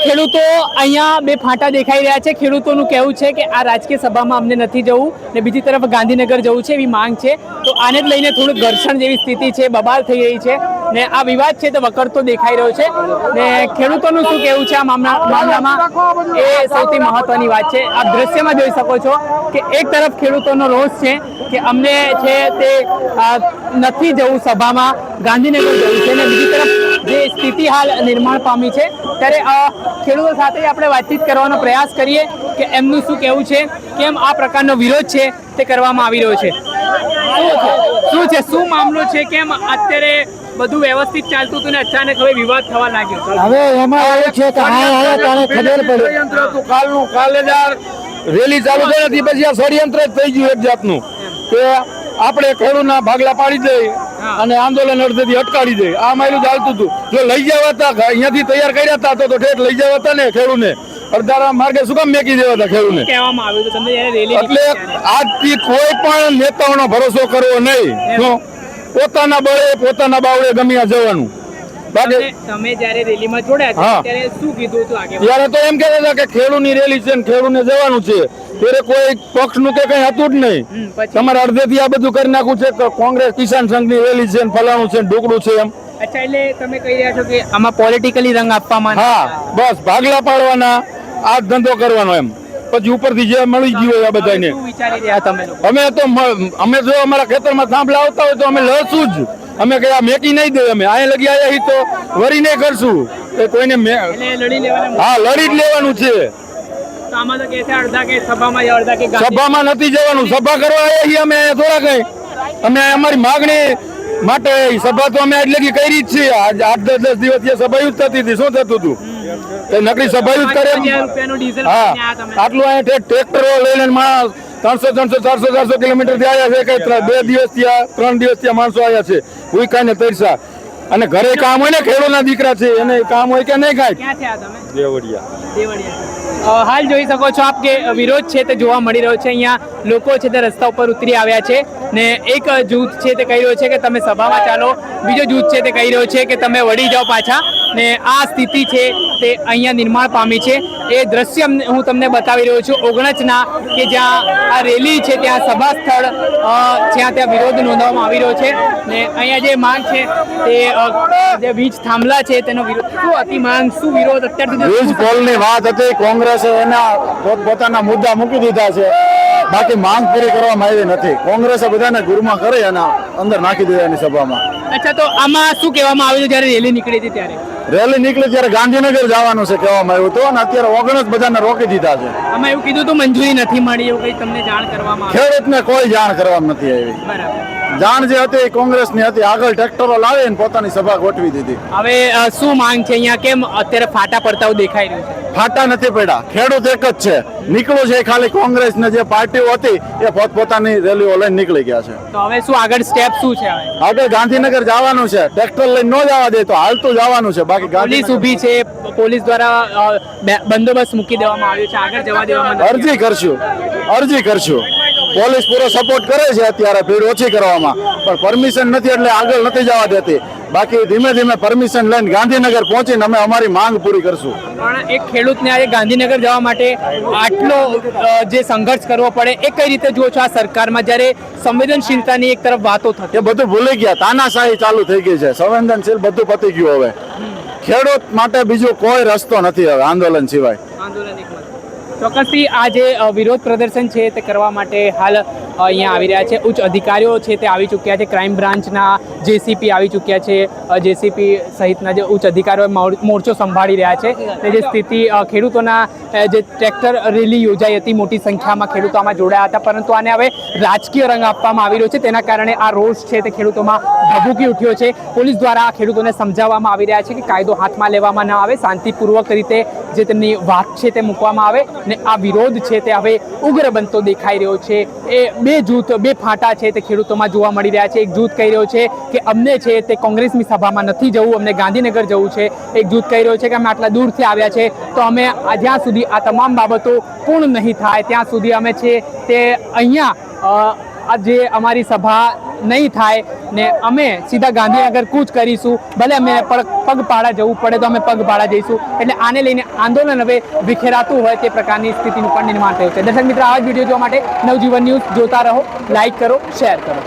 ખેડૂતો અહીંયા બે ફાંટા દેખાઈ રહ્યા છે। ખેડૂતોનું કહેવું છે કે આ રાજકીય સભામાં અમને નથી જવું ને બીજી તરફ ગાંધીનગર જવું છે એવી માંગ છે। તો આને જ લઈને થોડું ઘર્ષણ જેવી સ્થિતિ છે, બબાલ થઈ રહી છે ને આ વિવાદ છે તે વકરતો દેખાઈ રહ્યો છે ને ખેડૂતોનું શું કહેવું છે આ મામલામાં એ સૌથી મહત્વની વાત છે। આપ દ્રશ્યમાં જોઈ શકો છો કે એક તરફ ખેડૂતોનો રોષ છે કે અમને છે તે નથી જવું સભામાં, ગાંધીનગર જવું છે ને બીજી તરફ જે સ્થિતિ હાલ નિર્માણ પામી છે ત્યારે ખેડૂતો સાથે આપણે વાતચીત કરવાનો પ્રયાસ કરીએ કે એમનું શું કહેવું છે, કેમ આ પ્રકારનો વિરોધ છે તે કરવામાં આવી રહ્યો છે, શું મામલો છે, કેમ અત્યારે બધું વ્યવસ્થિત ચાલતું હતું ને અચાનક હવે વિવાદ થવા લાગ્યો। હવે એમાં એવું છે કે ખબર પડી કાલનું કાલેદાર રેલી ચાલુ થઈ હતી, પછી આ ષડયંત્ર જ થઈ ગયું એક જાતનું કે આપણે ખેડૂતના ભાગલા પાડી દઈએ અને આંદોલન અડધેથી અટકાવી દઈએ। આ માયલું ચાલતું હતું। જો લઈ જવા હતા અહીંયાથી તૈયાર કર્યા હતા તો ઠેઠ લઈ જવા હતા ને ખેડૂતને અડધા માર્ગે શું કામ મેકી દેવા હતા ખેડૂતને કહેવામાં આવ્યું તમને રેલી એટલે આજથી કોઈ પણ નેતાઓનો ભરોસો કરવો નહીં। પોતાના બળે પોતાના બાવળે ગમ્યા જવાનું। તમે જ્યારે રેલીમાં જોડાયા ત્યારે શું કીધું હતું આગળ? ત્યારે તો એમ કહેતા હતા કે ખેડૂતની રેલી છે ને ખેડૂતને જવાનું છે, ત્યારે કોઈ પક્ષનું કે કઈ હતું જ નહીં। તમારે અડધેથી આ બધું કરી નાખવું છે કે કોંગ્રેસ કિસાન સંઘની રેલી છે ને ફલાણું છે ને ઢોકળું છે એમ। અચ્છા, એટલે તમે કહી રહ્યા છો કે આમાં પોલિટિકલી રંગ આપવામાં? હા, બસ ભાગલા પાડવાના, આ ધંધો કરવાનો એમ। પછી ઉપરથી જે મળી ગયું હોય આ બધાને વિચારી રહ્યા તમે? અમે જો અમારા ખેતરમાં થાંભલા આવતા હોય તો અમે લડશું જ। અમે કયા મેકી નહીં દે, અમે અહીંયા લગી આવ્યા તો વરી નહીં કરશું એ કોઈને। હા, લડી જ લેવાનું છે। સભામાં નથી જવાનું, સભા કરવા આવ્યા છીએ અમે થોડા કઈ। અમે અમારી માગણી માટે સભા તો અમે આજ લગી કરી જ છીએ। 8-10 દિવસ સભા જ થતી હતી। શું થતું હતું? નકરી સભા જ કરે। હા, આટલું અહીંયા ટ્રેક્ટરો લઈને માણસ 300-400 કિલોમીટર થી આવ્યા છે કે 2 દિવસ થી 3 દિવસ થી માણસો આવ્યા છે ભૂખા ને તરસા। અને ઘરે કામ હોય ને ખેડૂતના દીકરા છે એને કામ હોય કે નહીં કાંઈ? દેવળિયા હાલ જોઈ શકો છો આપ કે વિરોધ છે તે જોવા મળી રહ્યો છે। અહીંયા લોકો છે તે રસ્તા ઉપર ઉતરી આવ્યા છે ને એક જૂથ છે તે કહી રહ્યો છે કે તમે સભામાં ચાલો, બીજો જૂથ છે તે કહી રહ્યો છે કે તમે વળી જાઓ પાછા ને આ સ્થિતિ છે તે અહીંયા નિર્માણ પામી છે। એ દ્રશ્ય હું તમને બતાવી રહ્યો છું ઓગણચના કે જ્યાં આ રેલી છે ત્યાં સભા સ્થળ જ્યાં ત્યાં વિરોધ નોંધવામાં આવી રહ્યો છે ને અહીંયા જે માંગ છે તે જે વીજ થાંભલા છે તેનો વિરોધ શું હતી માંગ, શું વિરોધ અત્યાર સુધી? વીજ પોલની વાત હતી, કોંગ્રેસે એના પોતાના મુદ્દા મૂકી દીધા છે, બાકી માંગ પૂરી કરવામાં આવી નથી। કોંગ્રેસે બધાને ગુરુમાં કરી અને અંદર નાખી દીધા એની સભામાં। અચ્છા, તો આમાં શું કહેવામાં આવ્યું જયારે રેલી નીકળી હતી ત્યારે? રેલી નીકળી ત્યારે ગાંધીનગર જવાનું છે કહેવામાં આવ્યું હતું અને અત્યારે ઓગણજ બધાને રોકી દીધા છે। આમાં એવું કીધું તો મંજૂરી નથી મળી એવું કઈ તમને જાણ કરવામાં આવી? ખેડૂતને કોઈ જાણ કરવામાં નથી આવી। બરાબર, જાણ જે હતી કોંગ્રેસની હતી, આગળ ટ્રેક્ટરો લાવીને પોતાની સભા ગોઠવી દીધી। હવે શું માંગ છે અહીંયા? કેમ અત્યારે ફાટા પડતા દેખાઈ રહ્યું છે? ફાટા નથી પડ્યા, ખેડૂત એક જ છે, નીકળું છે ખાલી કોંગ્રેસને જે પાર્ટીઓ હતી એ પોતપોતાની રેલીઓ લઈને નીકળી ગયા છે। તો હવે શું આગળ સ્ટેપ શું છે? આગળ ગાંધીનગર જવાનું છે, ટ્રેક્ટર લઈને ન જવા દે તો હાલતું જવાનું છે, બાકી પોલીસ ઊભી છે, પોલીસ દ્વારા બંદોબસ્ત મૂકી દેવામાં આવ્યો છે, આગળ જવા દેવામાં અરજી કરશું। પોલીસ પૂરો સપોર્ટ કરે છે અત્યારે ભીડ ઓછી કરવામાં, પણ પરમિશન નથી એટલે આગળ નથી જવા દેતી। બાકી ધીમે ધીમે પરમિશન લઈને ગાંધીનગર પહોંચીને અમે અમારી માંગ પૂરી કરશું। પણ એક ખેડૂતને આજે ગાંધીનગર જવા માટે આટલો જે સંઘર્ષ કરવો પડે એ કઈ રીતે જુઓ છો આ સરકારમાં, જ્યારે સંવેદનશીલતાની એક તરફ વાતો થતી? એ બધું ભૂલી ગયા, તાનાશાહી ચાલુ થઈ ગઈ છે, સંવેદનશીલ બધું પતી ગયું। હવે ખેડૂત માટે બીજો કોઈ રસ્તો નથી હવે આંદોલન સિવાય। ચોક્કસથી આ જે વિરોધ પ્રદર્શન છે તે કરવા માટે હાલ અહીંયા આવી રહ્યા છે ઉચ્ચ અધિકારીઓ છે તે આવી ચૂક્યા છે, ક્રાઇમ બ્રાન્ચના જેસીપી આવી ચૂક્યા છે, જેસીપી સહિતના જે ઉચ્ચ અધિકારીઓ મોરચો સંભાળી રહ્યા છે। તે જે સ્થિતિ ખેડૂતોના જે ટ્રેક્ટર રેલી યોજાઈ હતી, મોટી સંખ્યામાં ખેડૂતો આમાં જોડાયા હતા, પરંતુ આને હવે રાજકીય રંગ આપવામાં આવી રહ્યો છે, તેના કારણે આ રોષ છે તે ખેડૂતોમાં ભભૂકી ઉઠ્યો છે। પોલીસ દ્વારા ખેડૂતોને સમજાવવામાં આવી રહ્યા છે કે કાયદો હાથમાં લેવામાં ન આવે, શાંતિપૂર્વક રીતે જે તેમની વાત છે તે મૂકવામાં આવે ને આ વિરોધ છે તે હવે ઉગ્ર બનતો દેખાઈ રહ્યો છે। એ બે ફાંટા છે તે ખેડૂતોમાં જોવા મળી રહ્યા છે। એક જૂથ કહી રહ્યો છે કે અમને છે તે કોંગ્રેસની સભામાં નથી જવું, અમને ગાંધીનગર જવું છે। એક જૂથ કહી રહ્યો છે કે અમે આટલા દૂરથી આવ્યા છે તો અમે જ્યાં સુધી આ તમામ બાબતો પૂર્ણ નહીં થાય ત્યાં સુધી અમે છે તે અહીંયા આ જે અમારી સભા નહીં થાય ને અમે સીધા ગાંધીનગર કૂચ કરીશું, ભલે અમે પગપાળા જવું પડે તો અમે પગપાળા જઈશું. એટલે આને લઈને આંદોલન હવે વિખેરાતું હોય તે પ્રકારની સ્થિતિનું પણ નિર્માણ થયું છે. દર્શક મિત્રો, આવા જ વિડીયો જોવા માટે નવજીવન ન્યૂઝ જોતા રહો, લાઈક કરો, શેર કરો.